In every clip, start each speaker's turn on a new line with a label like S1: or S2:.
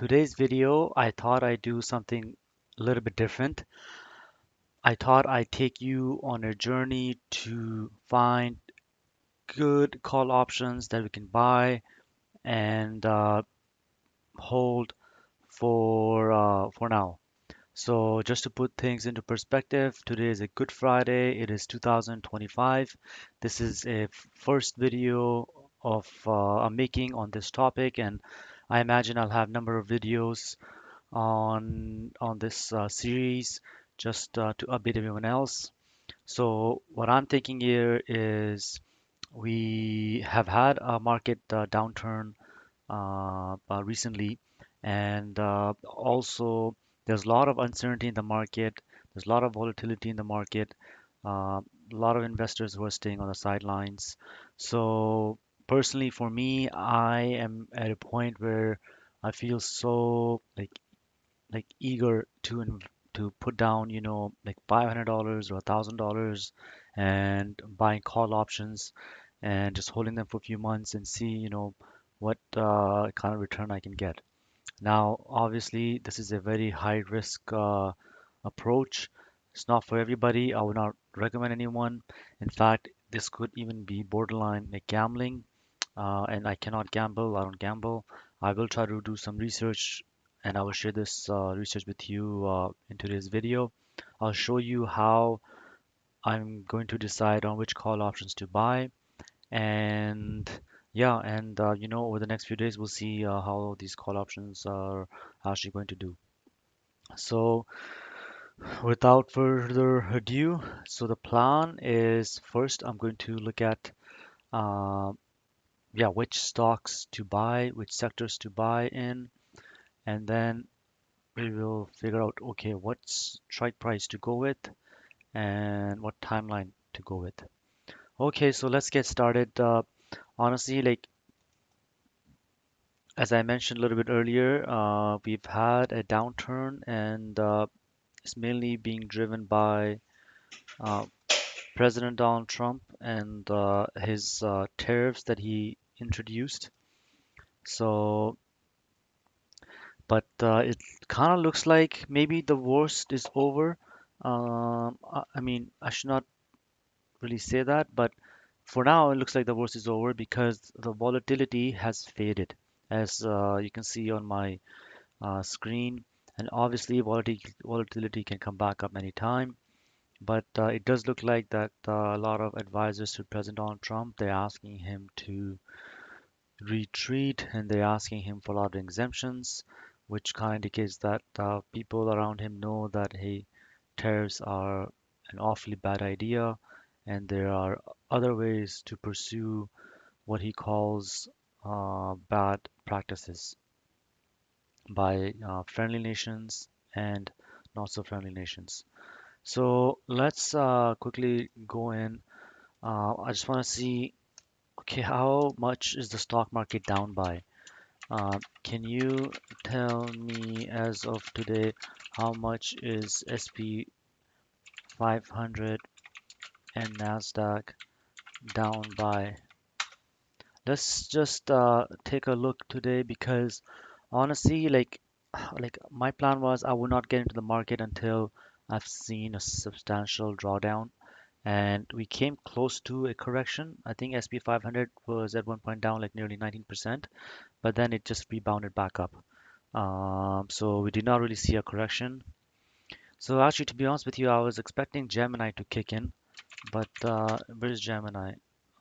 S1: Today's video, I thought I'd do something a little bit different. I thought I'd take you on a journey to find good call options that we can buy and hold for now. So just to put things into perspective, today is a Good Friday. It is 2025. This is a first video of I'm making on this topic, and I imagine I'll have number of videos on this series just to update everyone else. So what I'm thinking here is we have had a market downturn recently, and also there's a lot of uncertainty in the market. There's a lot of volatility in the market. A lot of investors who are staying on the sidelines. So personally, for me, I am at a point where I feel so like eager to put down, like $500 or $1,000 and buying call options and just holding them for a few months and see, what kind of return I can get. Now, obviously, this is a very high risk approach. It's not for everybody. I would not recommend anyone. In fact, this could even be borderline like gambling. And I cannot gamble. I don't gamble. I will try to do some research and I will share this research with you in today's video. I'll show you how I'm going to decide on which call options to buy. And yeah, and over the next few days, we'll see how these call options are actually going to do. So without further ado, so the plan is first I'm going to look at uh, yeah, which stocks to buy, which sectors to buy in, and then we will figure out, okay, what strike price to go with and what timeline to go with. Okay, so let's get started. Honestly, like as I mentioned a little bit earlier, we've had a downturn and it's mainly being driven by uh, President Donald Trump and his tariffs that he introduced. So but it kind of looks like maybe the worst is over. I mean, I should not really say that, but for now, it looks like the worst is over because the volatility has faded, as you can see on my screen. And obviously, volatility can come back up anytime. But it does look like that a lot of advisors to President Donald Trump, they're asking him to retreat and they're asking him for a lot of exemptions, which kind of indicates that people around him know that hey, tariffs are an awfully bad idea, and there are other ways to pursue what he calls bad practices by friendly nations and not so friendly nations. So let's quickly go in. I just want to see, okay, how much is the stock market down by? Can you tell me as of today how much is SP 500 and Nasdaq down by? Let's just take a look today because honestly, like my plan was I would not get into the market until I've seen a substantial drawdown, and we came close to a correction. I think SP 500 was at one point down like nearly 19%, but then it just rebounded back up. So we did not really see a correction. So actually, to be honest with you, I was expecting Gemini to kick in, but where's Gemini?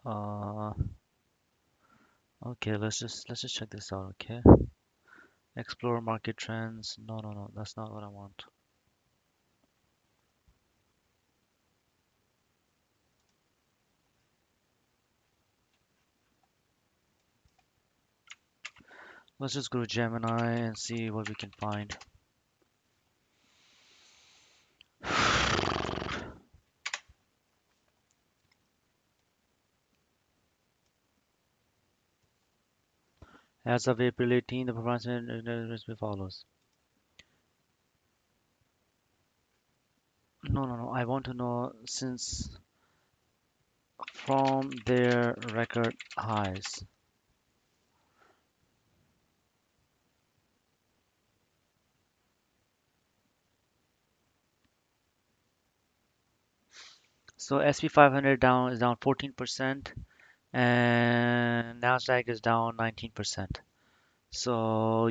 S1: Uh, okay, let's just check this out. Okay, explore market trends. No, no, no, that's not what I want. Let's just go to Gemini and see what we can find. As of April 18, the performance as follows. No, no, no. I want to know since from their record highs. So SP 500 down is down 14%, and Nasdaq is down 19%. So,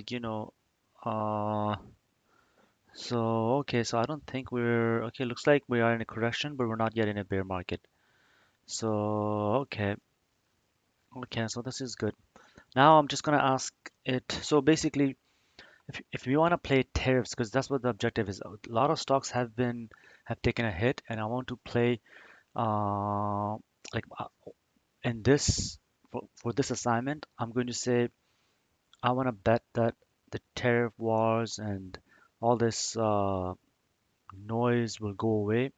S1: uh, okay, so I don't think we're okay. Looks like we are in a correction, but we're not yet in a bear market. So, okay, okay, so this is good. Now I'm just gonna ask it. So basically, if we want to play tariffs, because that's what the objective is. A lot of stocks have taken a hit, and I want to play uh like in this for this assignment, I'm going to say I want to bet that the tariff wars and all this noise will go away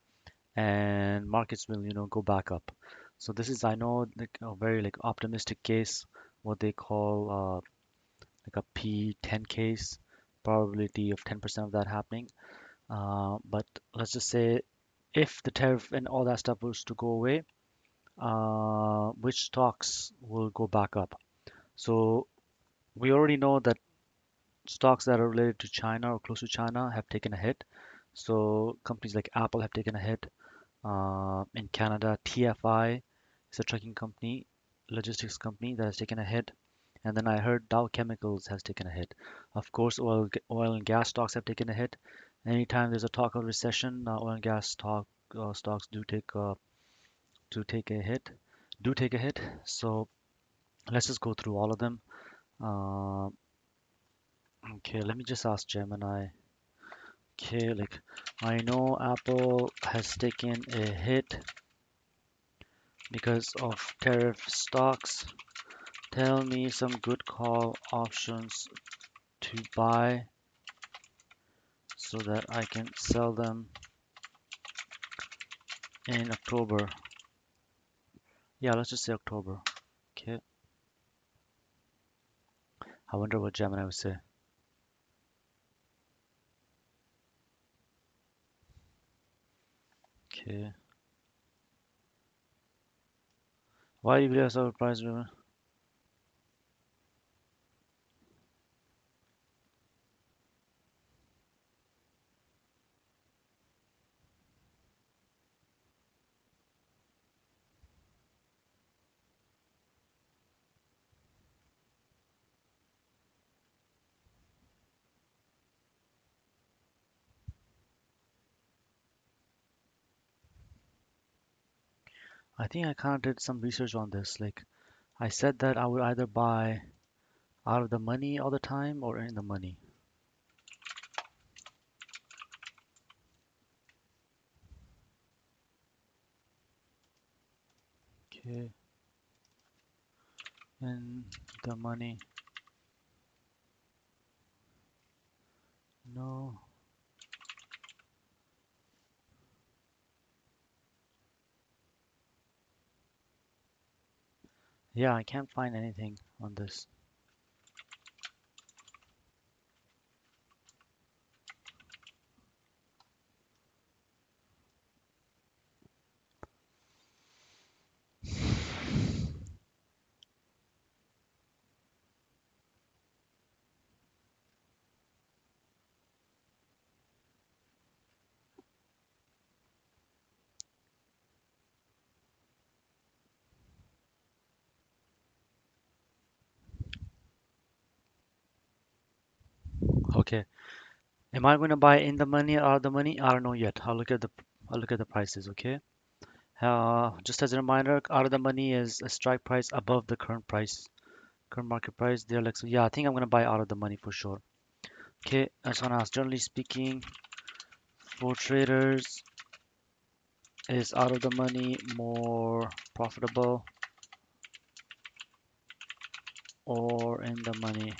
S1: and markets will, go back up. So this is, I know, like a very like optimistic case, what they call like a P10 case, probability of 10% of that happening. But let's just say if the tariff and all that stuff was to go away, which stocks will go back up? So we already know that stocks that are related to China or close to China have taken a hit. So companies like Apple have taken a hit. In Canada, TFI is a trucking company, logistics company that has taken a hit. And then I heard Dow Chemicals has taken a hit. Of course, oil and gas stocks have taken a hit. Anytime there's a talk of recession, oil and gas stocks do take a hit, do take a hit. So let's just go through all of them. Uh, okay, let me just ask Gemini. Okay, like I know Apple has taken a hit because of tariff stocks. Tell me some good call options to buy so that I can sell them in October. Yeah, let's just say October. Okay. I wonder what Gemini would say. Okay. Why you guys are price driven? I think I kind of did some research on this. Like I said that I would either buy out of the money all the time or in the money. Okay. In the money. No. Yeah, I can't find anything on this. Okay. Am I going to buy in the money or out of the money? I don't know yet. I'll look at the prices, okay? Just as a reminder, out of the money is a strike price above the current market price. They're like, so yeah, I think I'm gonna buy out of the money for sure. Okay, I just wanna ask, generally speaking, for traders, is out of the money more profitable or in the money?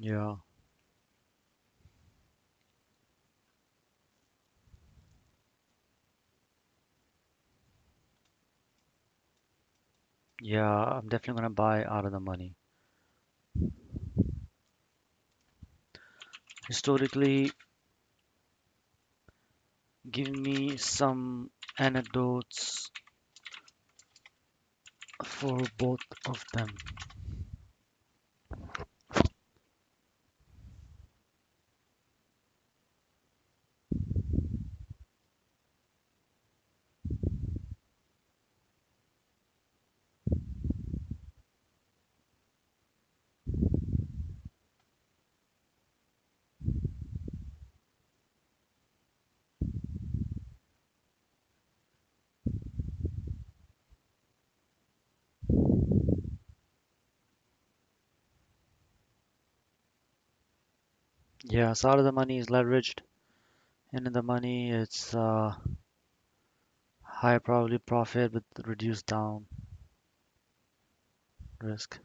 S1: Yeah. Yeah, I'm definitely gonna buy out of the money. Historically, give me some anecdotes for both of them. Yeah, so out of the money is leveraged, and in the money it's high probability profit with reduced down risk.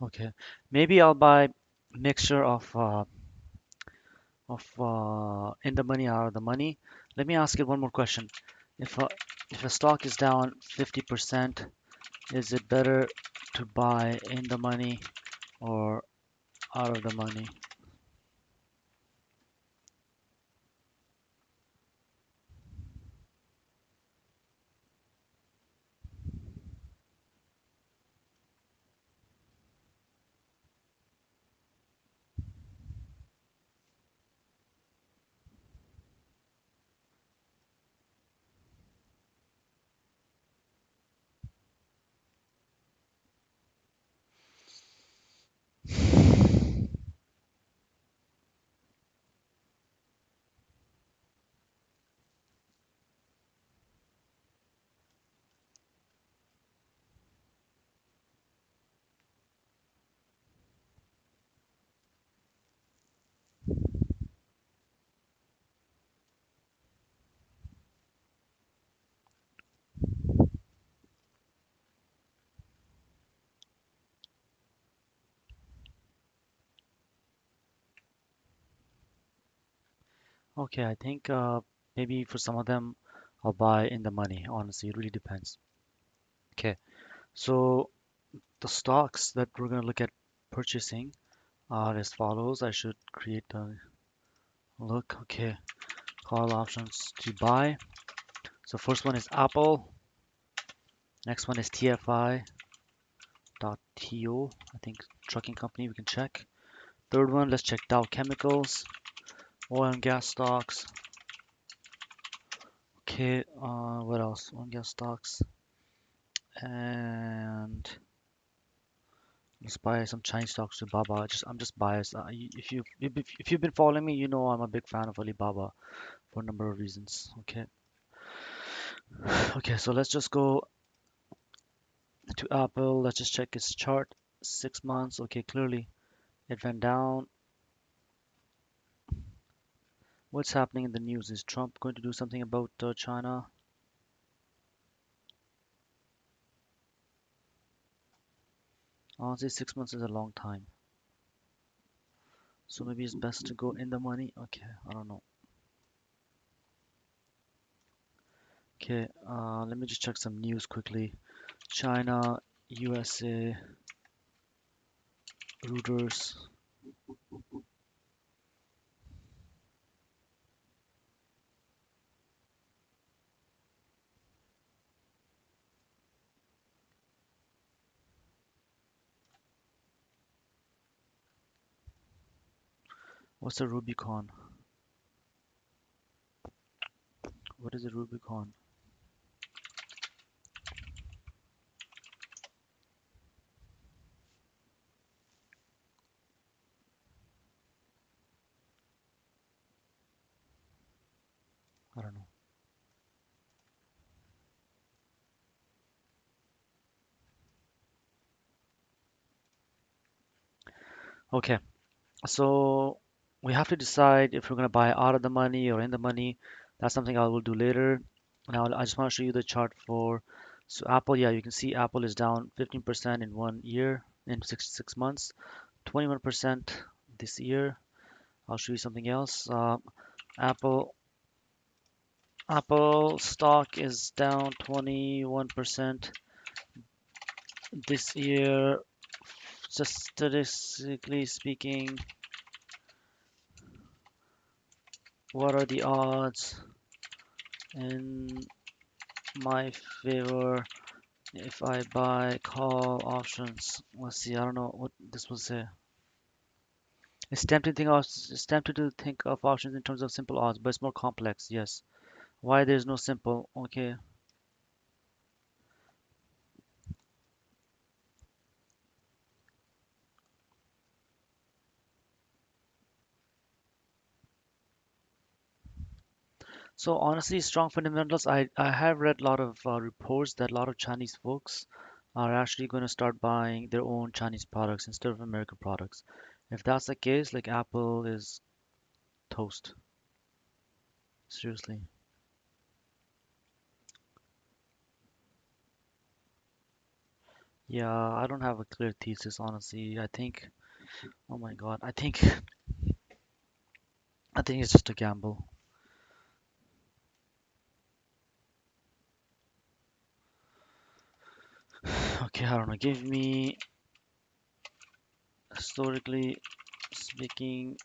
S1: Okay, maybe I'll buy mixture of in the money out of the money. Let me ask you one more question. If a, if a stock is down 50%, is it better to buy in the money or out of the money? Okay, I think maybe for some of them I'll buy in the money. Honestly, it really depends. Okay, so the stocks that we're gonna look at purchasing are as follows. I should create a look. Okay, call options to buy. So first one is Apple. Next one is TFI.TO. I think trucking company. We can check. Third one, let's check Dow Chemicals, oil and gas stocks. Okay, what else? Oil and gas stocks, and let's buy some Chinese stocks to Baba. I'm just biased. If you've been following me, you know I'm a big fan of Alibaba for a number of reasons. Okay, okay. So let's just go to Apple. Let's just check its chart. 6 months. Okay, clearly it went down. What's happening in the news? Is Trump going to do something about China? Honestly, 6 months is a long time. So maybe it's best to go in the money. Okay, I don't know. Okay, let me just check some news quickly. China, USA, Reuters. What's the Rubicon? What is the Rubicon? I don't know. Okay, so we have to decide if we're going to buy out of the money or in the money. That's something I will do later. Now, I just want to show you the chart for, so Apple, yeah, you can see Apple is down 15% in 1 year, in 6 months, 21% this year. I'll show you something else. Apple, Apple stock is down 21% this year. Just statistically speaking, what are the odds in my favor if I buy call options? Let's see. I don't know what this will say. It's tempting to think of options in terms of simple odds, but it's more complex. Yes. Why there's no simple? Okay. So honestly, strong fundamentals. I have read a lot of reports that a lot of Chinese folks are actually going to start buying their own Chinese products instead of American products. If that's the case, like Apple is toast. Seriously. Yeah, I don't have a clear thesis, honestly. Oh my God, I think it's just a gamble. Okay, I don't know. Historically speaking,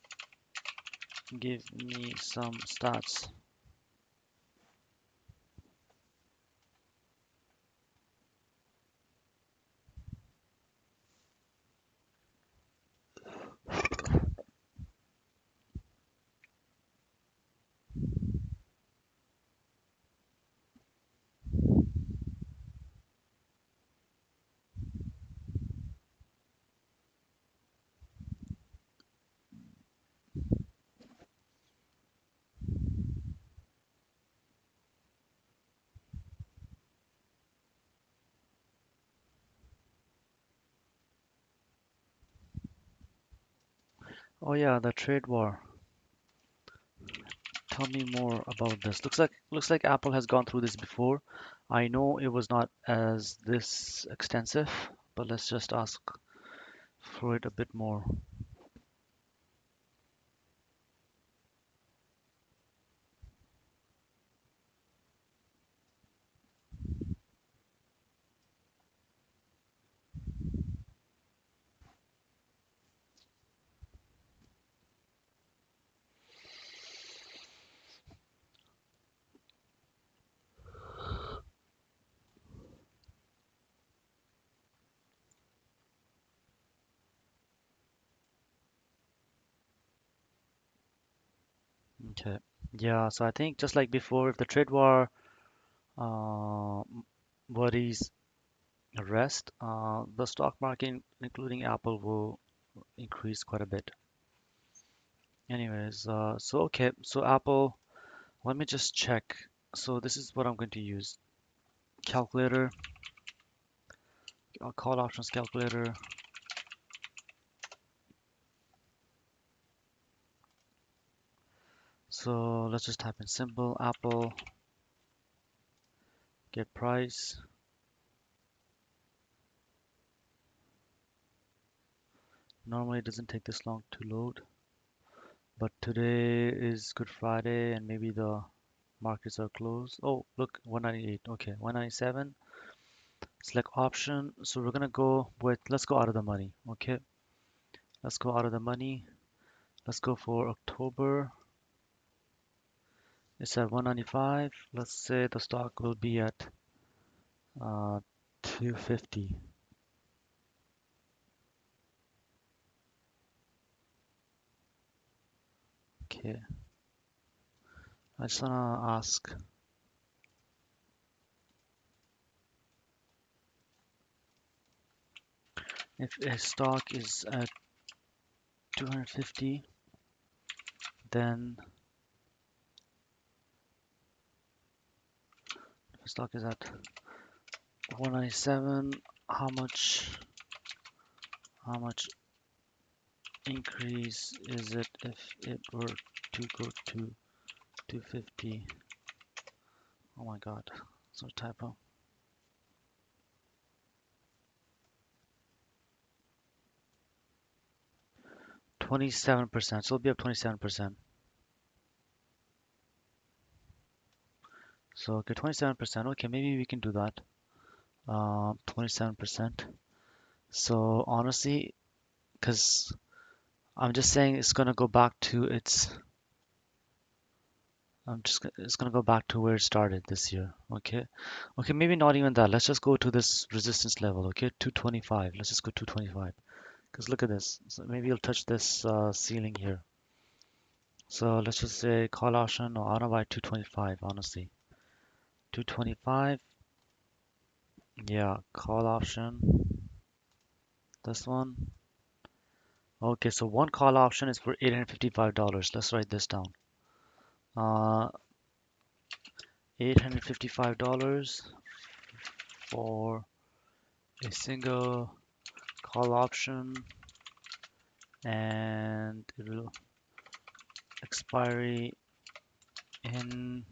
S1: give me some stats. Oh yeah, the trade war. Tell me more about this. Looks like Apple has gone through this before. I know it was not as this extensive, but let's just ask for it a bit more. Okay. Yeah, so I think just like before, if the trade war uh, worries rest, the stock market, including Apple, will increase quite a bit. Anyways, so okay, so Apple, let me just check. So this is what I'm going to use. Calculator, call options calculator. So let's just type in symbol, Apple, get price. Normally it doesn't take this long to load, but today is Good Friday and maybe the markets are closed. Oh, look, 198. Okay, 197. Select option. So we're gonna go with, let's go out of the money. Okay, let's go out of the money. Let's go for October. It's at 195. Let's say the stock will be at 250. Okay, I just wanna ask if a stock is at 250, then if a stock is at 197, how much increase is it if it were to go to 250? Oh my god, it's a typo. 27%, so it'll be up 27%. So okay, 27%. Okay, maybe we can do that. 27%. So honestly, because I'm just saying it's gonna go back to its. It's gonna go back to where it started this year. Okay, okay, maybe not even that. Let's just go to this resistance level. Okay, 225. Let's just go 225. Because look at this. So maybe you'll touch this ceiling here. So let's just say call option or auto buy 225. Honestly, 225. Yeah, call option. This one. Okay, so one call option is for $855. Let's write this down. Uh, $855 for a single call option, and it will expiry in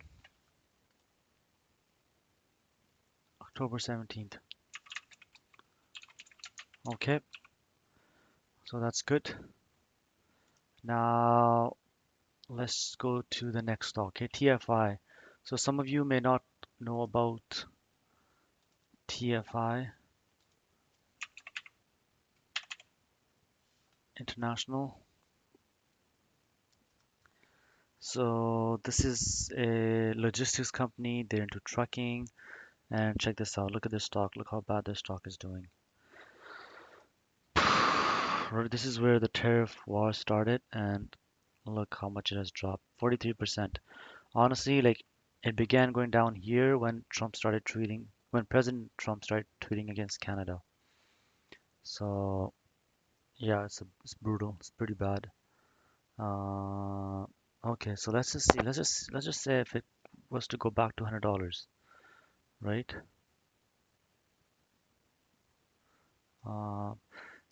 S1: October 17th. Okay, so that's good. Now let's go to the next stock. Okay, TFI. So some of you may not know about TFI International. So this is a logistics company. They're into trucking. And check this out. Look at this stock. Look how bad this stock is doing. This is where the tariff war started, and look how much it has dropped. 43%. Honestly, like it began going down here when President Trump started tweeting against Canada. So yeah, it's brutal. It's pretty bad. Uh, okay, so let's just see. Let's just say if it was to go back to $100, right? Uh,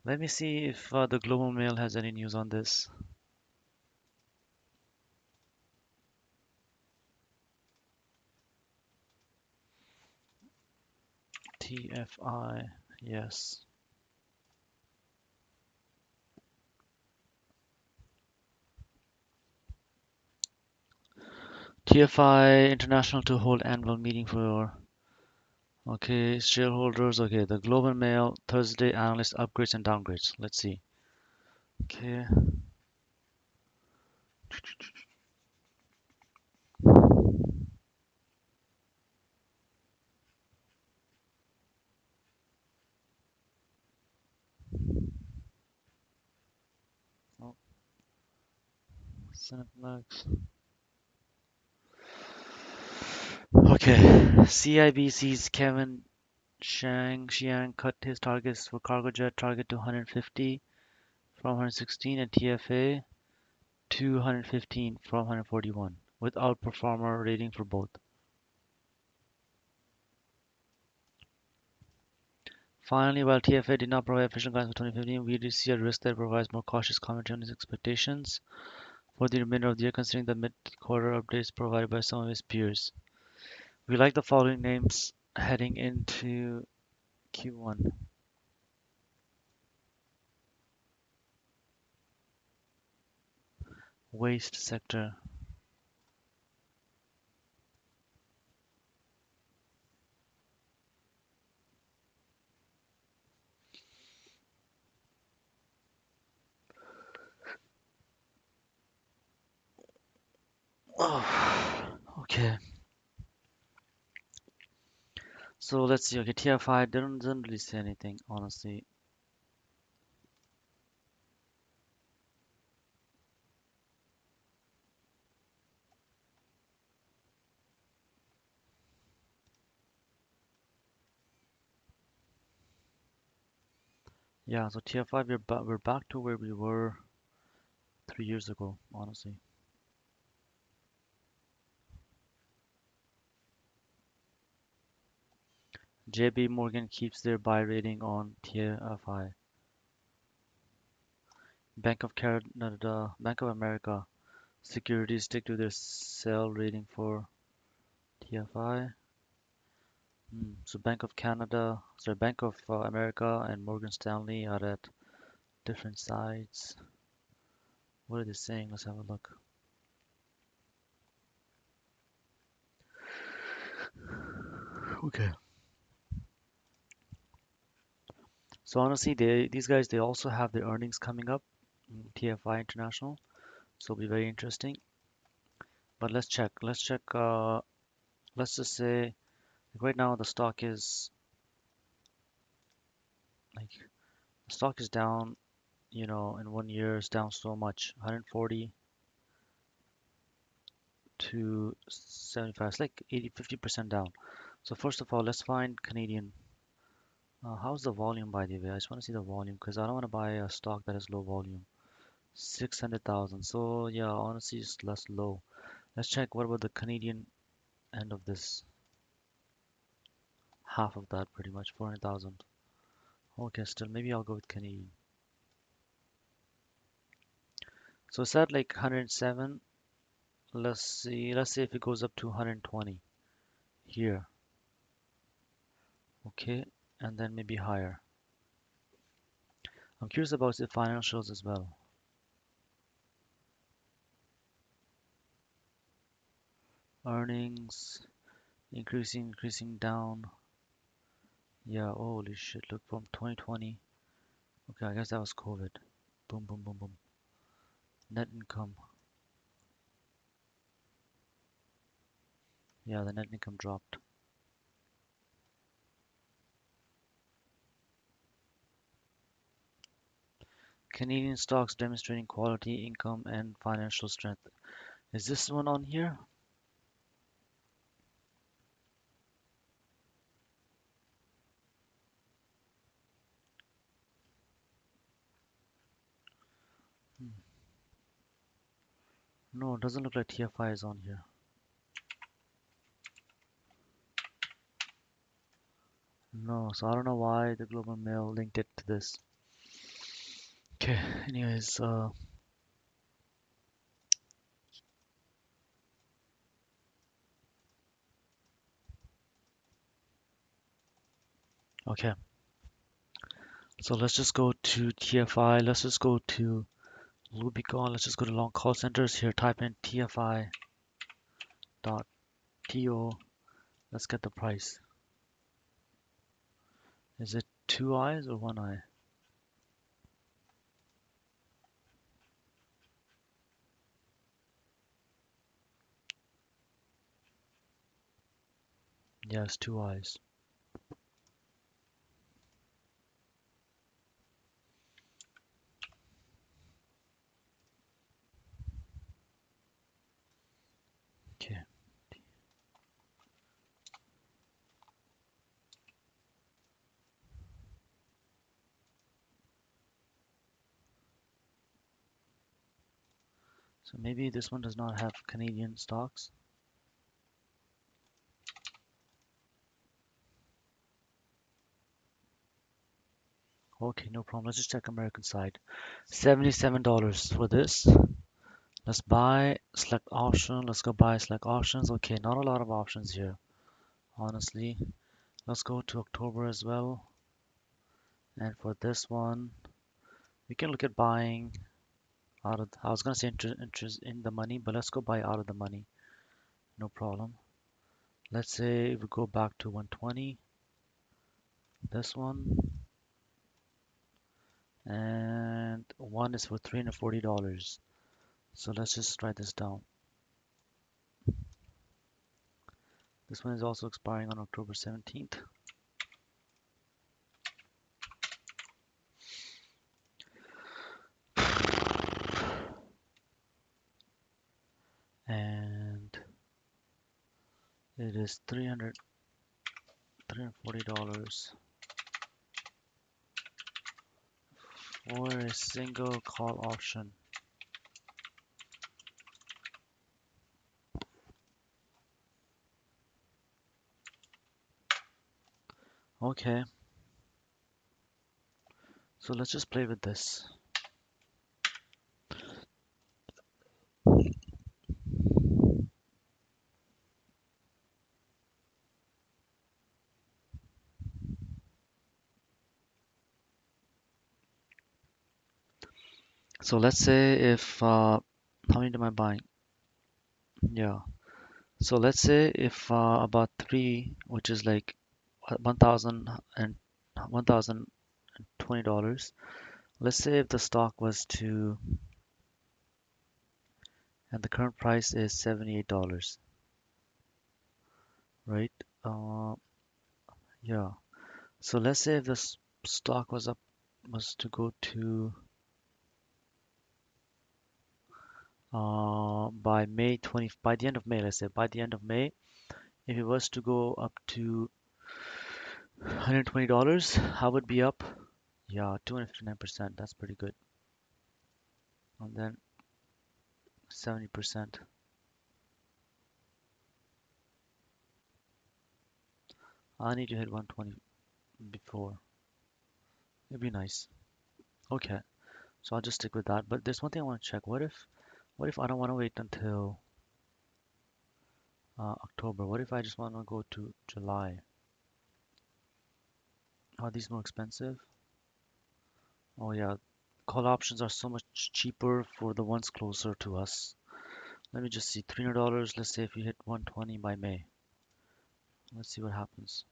S1: Let me see if the Global Mail has any news on this. TFI, yes. TFI International to hold annual meeting for, okay, shareholders. Okay, the Global Mail Thursday analyst upgrades and downgrades. Let's see. Okay, oh, Cineplex. Okay, CIBC's Kevin Xiang cut his targets for cargo jet target to 150 from 116 and TFA to 115 from 141 with outperformer rating for both. Finally, while TFA did not provide official guidance for 2015, we did see a risk that provides more cautious commentary on its expectations for the remainder of the year, considering the mid-quarter updates provided by some of its peers. We like the following names heading into Q1. Waste sector. Oh, okay. So let's see. Okay, TFI doesn't really say anything, honestly. Yeah, so TFI, we're back to where we were 3 years ago, honestly. JB Morgan keeps their buy rating on TFI. Bank of Canada, Bank of America. Securities stick to their sell rating for TFI. So Bank of Canada, sorry, Bank of America and Morgan Stanley are at different sides. What are they saying? Let's have a look. Okay. So honestly, these guys they also have their earnings coming up, TFI International. So it'll be very interesting. But let's check. Let's check. Let's just say right now the stock is like the stock is down. In 1 year it's down so much, 140 to 75. It's like 80, 50% down. So first of all, let's find Canadian. How's the volume by the way? I just want to see the volume because I don't want to buy a stock that has low volume. 600,000. So yeah, honestly, it's less low. Let's check what about the Canadian end of this. Half of that, pretty much 400,000. Okay, still maybe I'll go with Canadian. So it's at like 107. Let's see. Let's see if it goes up to 120 here. Okay, and then maybe higher. I'm curious about the financials as well. Earnings increasing, increasing down. Yeah, holy shit. Look from 2020. Okay, I guess that was COVID. Boom, boom, boom, boom. Net income. Yeah, the net income dropped. Canadian stocks demonstrating quality, income, and financial strength. Is this one on here? Hmm. No, it doesn't look like TFI is on here. No, so I don't know why the Global Mail linked it to this. Okay, anyways, okay. So let's just go to TFI. Let's just go to Rubicon. Let's just go to long call centers here. Type in TFI.TO. Let's get the price. Is it two eyes or one eye? Yes, two eyes. Okay. So maybe this one does not have Canadian stocks. Okay, no problem. Let's just check American side. $77 for this. Let's buy, select option. Let's go buy, select options. Okay, not a lot of options here, honestly. Let's go to October as well. And for this one, we can look at buying out of, I was gonna say interest in the money, but let's go buy out of the money. No problem. Let's say we go back to 120. This one. And one is for $340. So let's just write this down. This one is also expiring on October 17th. And it is $340 for a single call option. Okay, so let's just play with this. So let's say if how many am I buying? Yeah. So let's say if about three, which is like 1,000 and $1,020. Let's say if the stock was to, and the current price is $78, right? Uh, yeah. So let's say if the stock was to go to by the end of May, let's say by the end of May, if it was to go up to $120, I would be up. Yeah, 259%. That's pretty good. And then 70%. I need to hit 120 before. It'd be nice. Okay, so I'll just stick with that. But there's one thing I want to check. What if I don't want to wait until October? What if I just want to go to July? Are these more expensive? Oh yeah, call options are so much cheaper for the ones closer to us. Let me just see, $300. Let's say if you hit 120 by May. Let's see what happens.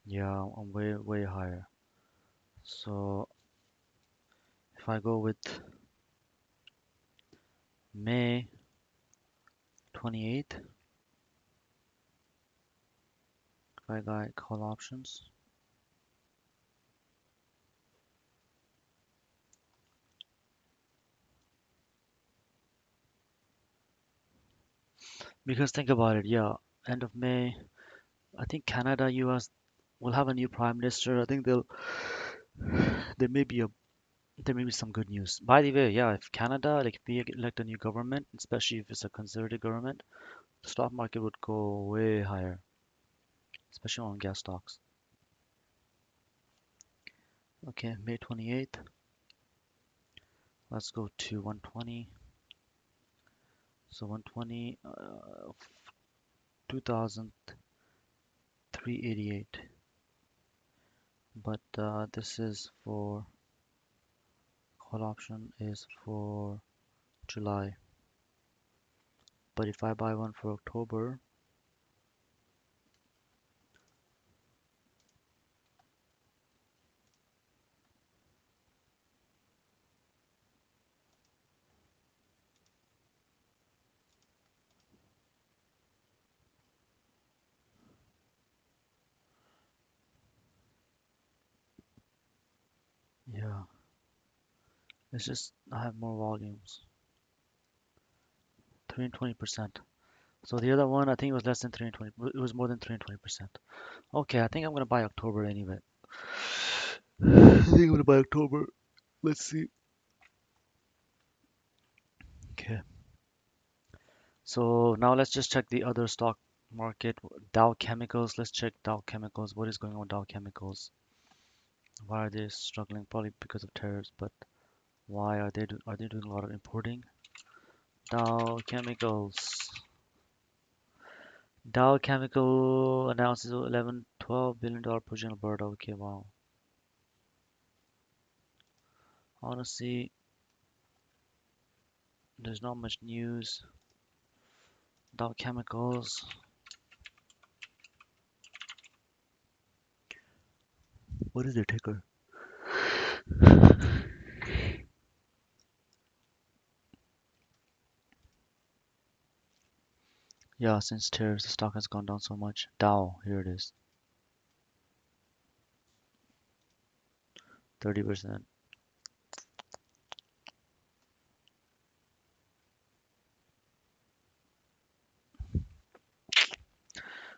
S1: Yeah, I'm way, way higher. So if I go with May 28th, if I got call options, because think about it, yeah, end of May, I think Canada, US will have a new prime minister. I think there may be a there may be some good news. By the way, yeah, if Canada, like if we elect a new government, especially if it's a conservative government, the stock market would go way higher, especially on gas stocks. Okay, May 28th. Let's go to 120. So 120, 2,388. But this is for call option is for July. But if I buy one for October, yeah, it's just I have more volumes, 320%. So the other one, I think it was less than 320. It was more than 320%. Okay, I think I'm gonna buy October anyway. I think I'm gonna buy October. Let's see. Okay, so now let's just check the other stock market. Dow Chemicals. Let's check Dow Chemicals. What is going on with Dow Chemicals? Why are they struggling? Probably because of tariffs, but why are they doing a lot of importing? Dow Chemicals. Dow Chemical announces 11, $12 billion project in Alberta. Okay, wow. Honestly, there's not much news. Dow Chemicals. What is their ticker? Yeah, since tariffs, the stock has gone down so much. Dow, here it is, 30%.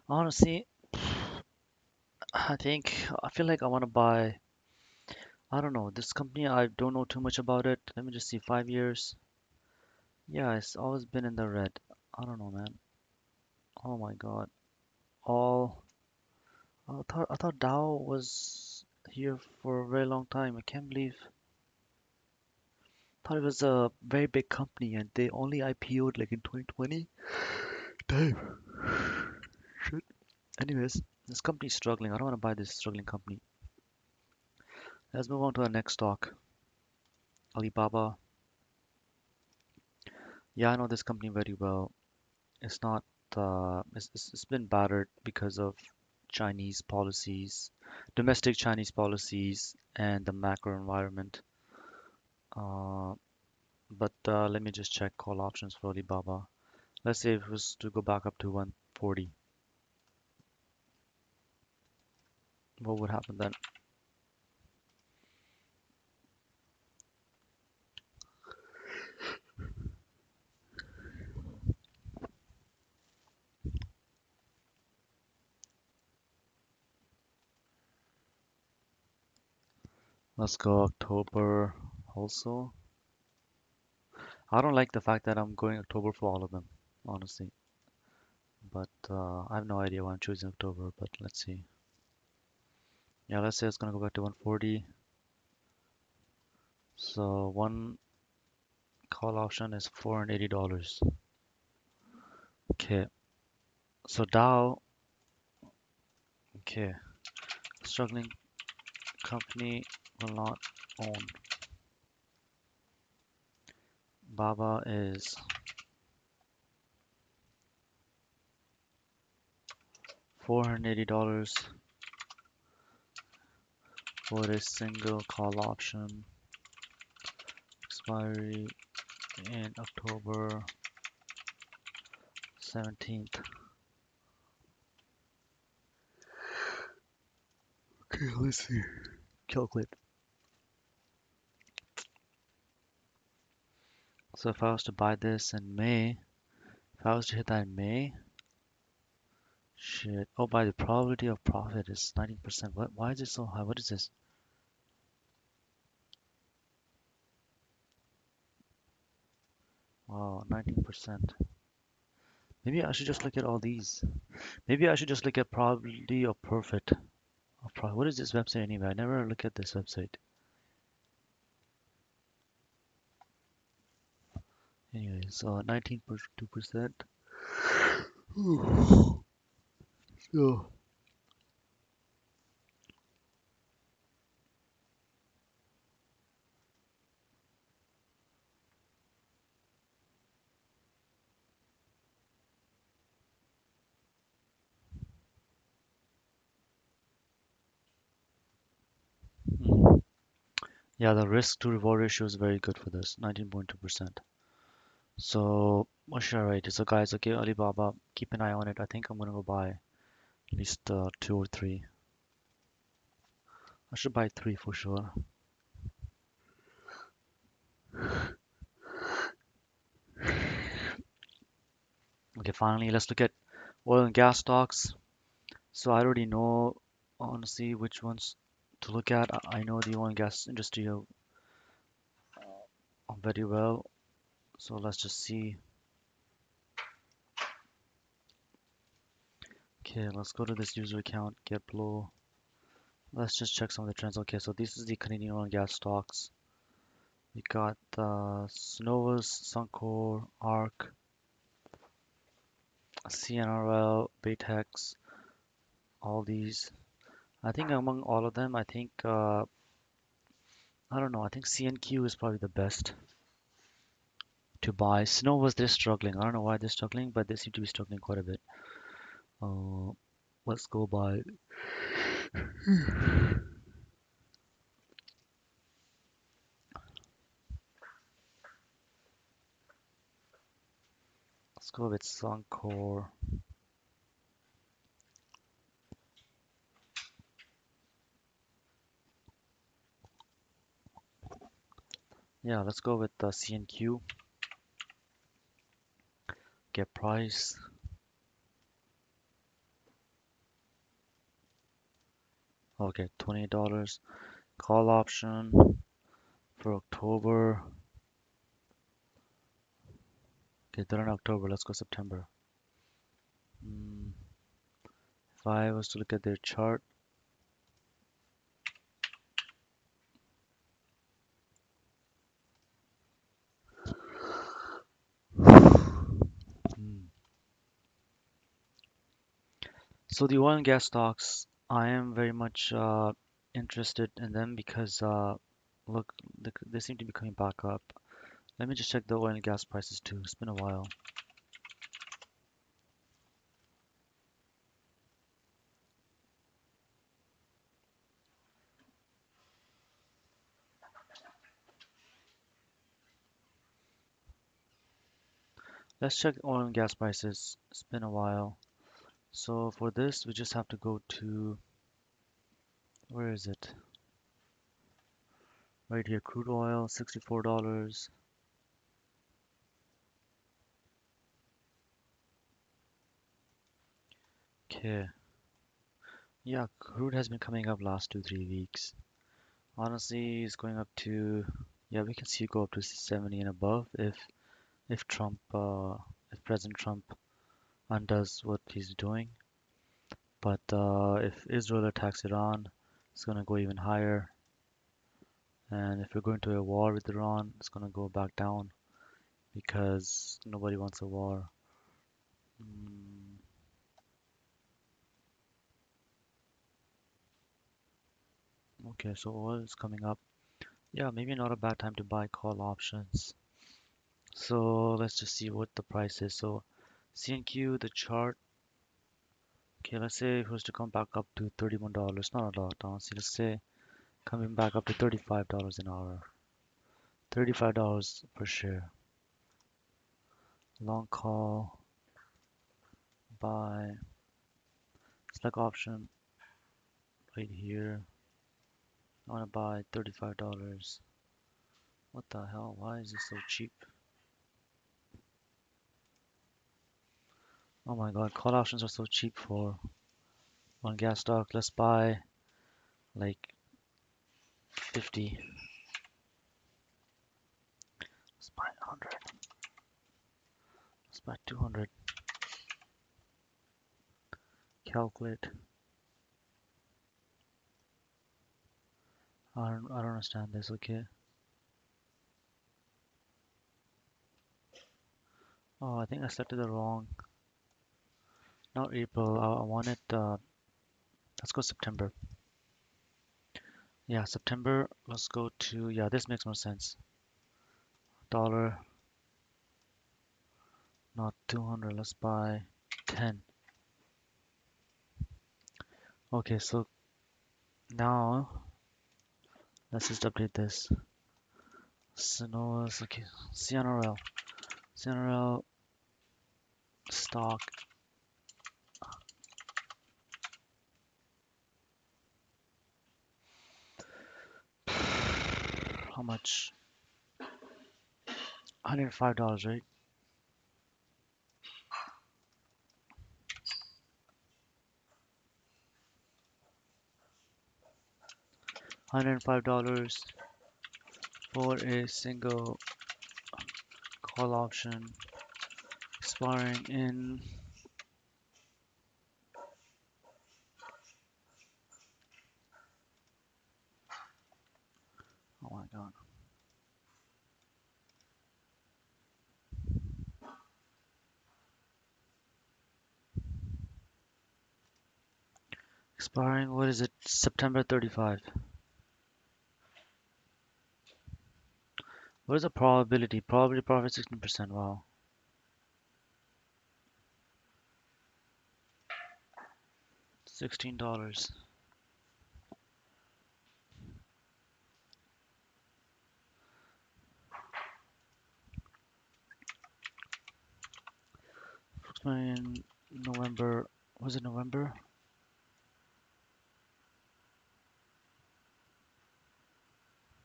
S1: Honestly, I feel like I want to buy. I don't know. This company, I don't know too much about it. Let me just see. 5 years. Yeah, it's always been in the red. I don't know, man. Oh my God. All. I thought Dow was here for a very long time. I can't believe. Thought it was a very big company and they only IPO'd like in 2020. Damn. Shit. Anyways, this company's struggling. I don't want to buy this struggling company. Let's move on to the next stock, Alibaba. Yeah, I know this company very well. It's not, it's been battered because of Chinese policies, domestic Chinese policies, and the macro environment. Uh, but let me just check call options for Alibaba. Let's say if it was to go back up to 140, what would happen then? Let's go October also. I don't like the fact that I'm going October for all of them, honestly. But I have no idea why I'm choosing October, but let's see. Yeah, let's say it's gonna go back to 140. So one call option is $480. Okay, so Dow, okay, struggling company will not own. Baba is $480 for a single call option. Expiry in October 17th. Okay, let's see. Calculate. So if I was to buy this in May, if I was to hit that in May, shit. Oh, by the probability of profit is 19%. What? Why is it so high? What is this? Wow, 19%. Maybe I should just look at all these. Maybe I should just look at probability of profit. What is this website anyway? I never look at this website. Anyway, so 19.2%. So, hmm. Yeah, the risk to reward ratio is very good for this, 19.2%. So, what should I rate? So, guys, okay, Alibaba, keep an eye on it. I think I'm gonna go buy at least two or three. I should buy three for sure. Okay, finally, let's look at oil and gas stocks. So, I already know, honestly, which ones to look at. I know the oil and gas industry very well. So, let's just see. Okay, let's go to this user account, get below. Let's just check some of the trends. Okay, so this is the Canadian oil and gas stocks. We got Cenovus, Suncor, ARC, CNRL, Baytex, all these. I think among all of them, I think I don't know. I think CNQ is probably the best to buy. Cenovus, they're struggling. I don't know why they're struggling, but they seem to be struggling quite a bit. Uh, let's go buy. Let's go with Suncor. Yeah, let's go with CNQ. Get price. Okay, $28. Call option for October. Okay, they're in October. Let's go September. Mm, if I was to look at their chart, mm. So the oil and gas stocks, I am very much. interested in them because look, they seem to be coming back up. Let me just check the oil and gas prices too. It's been a while. Let's check oil and gas prices. It's been a while. So for this, we just have to go to, where is it? Right here, crude oil, $64. Okay. Yeah, crude has been coming up last 2, 3 weeks. Honestly, it's going up to, yeah, we can see it go up to 70 and above if Trump, if President Trump undoes what he's doing. But if Israel attacks Iran, it's gonna go even higher. And if we're going to a war with Iran, it's gonna go back down because nobody wants a war. Mm, okay, so oil is coming up. Yeah, maybe not a bad time to buy call options. So let's just see what the price is. So CNQ, the chart. Okay, let's say if it was to come back up to $31, not a lot, honestly. Let's say coming back up to $35 an hour, $35 per share. Long call, buy, select option right here. I want to buy $35. What the hell? Why is this so cheap? Oh my god, call options are so cheap for one gas stock. Let's buy like 50. Let's buy 100. Let's buy 200. Calculate. I don't understand this. Okay. Oh, I think I selected the wrong. Not April. I want it. Let's go September. Yeah, September. Let's go to. Yeah, this makes more sense. Dollar, not 200. Let's buy 10. Okay, so now let's just update this. Sonoa's okay. CNRL. CNRL stock. How much? $105, right? $105 for a single call option expiring in. Oh my god. Expiring, what is it? September 35. What is the probability? Probability profit 16%. Wow. $16. Expiring in November. Was it November?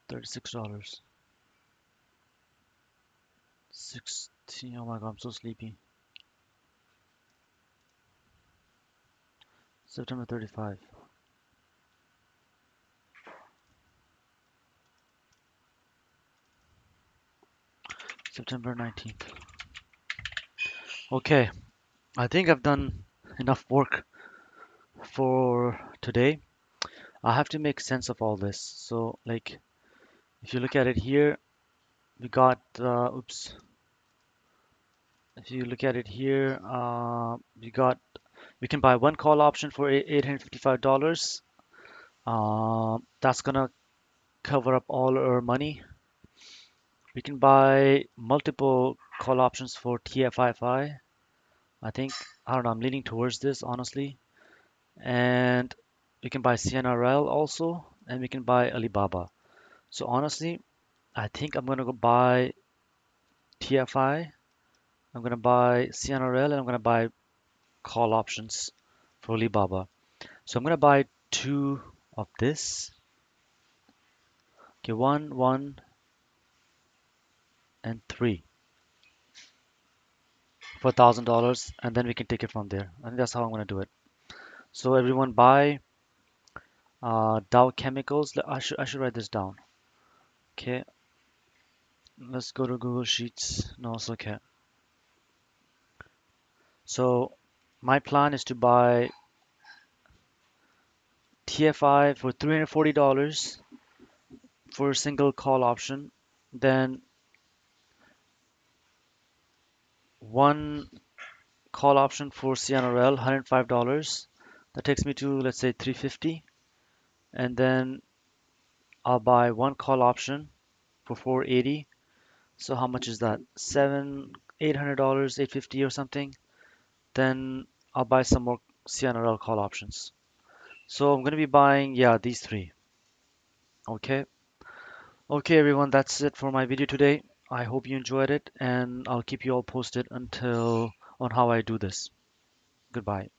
S1: $36. 16. Oh my god, I'm so sleepy. September 35. September 19th. Okay, I think I've done enough work for today. I have to make sense of all this. So, like, if you look at it here, we got, oops. If you look at it here, we can buy one call option for $855. That's gonna cover up all our money. We can buy multiple call options for TFII. I think, I don't know, I'm leaning towards this honestly. And we can buy CNRL also, and we can buy Alibaba. So honestly, I think I'm gonna go buy TFI. I'm gonna buy CNRL, and I'm gonna buy call options for Alibaba. So I'm gonna buy two of this. Okay, one, and three for $1,000, and then we can take it from there. I think that's how I'm gonna do it. So everyone buy Dow Chemicals. I should write this down. Okay, let's go to Google Sheets. No, it's okay. So my plan is to buy TFI for $340 for a single call option, then one call option for CNRL, $105. That takes me to, let's say, 350, and then I'll buy one call option for 480. So how much is that? $800, 850 or something. Then I'll buy some more CNRL call options. So I'm gonna be buying, yeah, these three. Okay. Okay, everyone, that's it for my video today. I hope you enjoyed it, and I'll keep you all posted until on how I do this. Goodbye.